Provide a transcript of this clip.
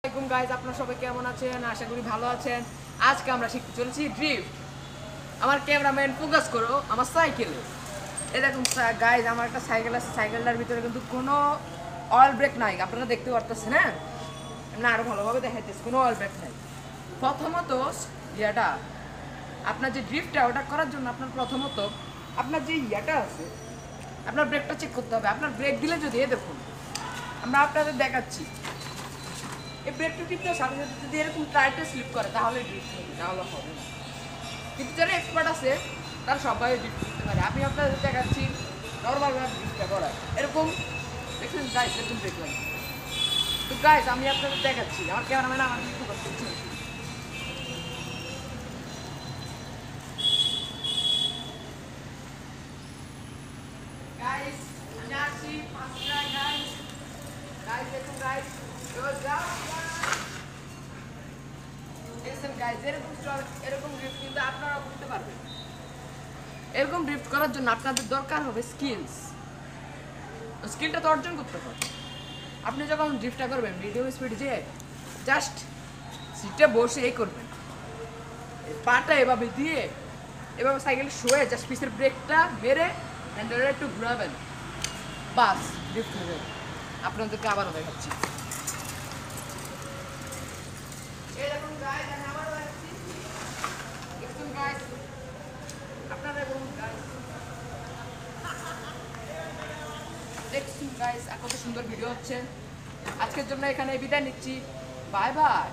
আসসালামু গাইজ, আপনারা সবাই কেমন আছেন? আশা করি ভালো আছেন। আজকে আমরা শিখতে চলেছি ড্রিফট। আমার ক্যামেরাম্যান ফোকাস করো আমার সাইকেলে। এই দেখুন গাইজ, আমার একটা সাইকেল আছে, সাইকেলটার ভিতরে কিন্তু কোনো অয়েল ব্রেক নাই, আপনারা দেখতে পারতেছেন। হ্যাঁ, না আরো ভালোভাবে দেখাইতেছি, কোনো অয়েল ব্রেক নাই। প্রথমত ইয়েটা আপনার যে ড্রিফটটা ওটা করার জন্য আপনার প্রথমত আপনার যে ইয়েটা আছে আপনার ব্রেকটা চেক করতে হবে। আপনার ব্রেক দিলে যদি দেখুন, আমরা আপনাদের দেখাচ্ছি, এই ব্রেকটা টিপতে সাথে সাথে যদি এরকম টাইটে স্লিপ করে তাহলে ড্রিফট হবে, নাহলে হবে না। কিন্তু যারা এক্সপার্ট আছে তারা সবাই ড্রিফট করতে পারে। আমি আপনাদের দেখাচ্ছি নর্মালভাবে ড্রিফটটা করা। এরকম দেখুন গাইস, এরকম ব্রেক লাগে। তো গাইস, আমি আপনাদের দেখাচ্ছি, আমার ক্যামেরাম্যান আমার কিছু করতেছি। গাইস আমি আসছি পাঁচটা। গাইস গাইস দেখুন গাইস, এরকম ড্রিফট কিন্তু আপনারা করতে পারবেন। এরকম ড্রিফট করার জন্য আপনাদের দরকার হবে স্কিলটা তো অর্জন করতে হবে। আপনি যখন ড্রিফটটা করবেন মিডিয়াম স্পিড যে জাস্ট সিটে বসে এই করবেন, পাটা এভাবে দিয়ে এভাবে সাইকেল শুয়ে জাস্ট পিসের ব্রেকটা মেরে হ্যান্ডেলটা একটু ঘুরাবেন, বাস ড্রিফট হয়ে যাবে। আপনাদেরকে আবারও দেখাচ্ছি। দেখুন গাইস, কত সুন্দর ভিডিও হচ্ছে। আজকের জন্য এখানে বিদায় নিচ্ছি। Bye bye.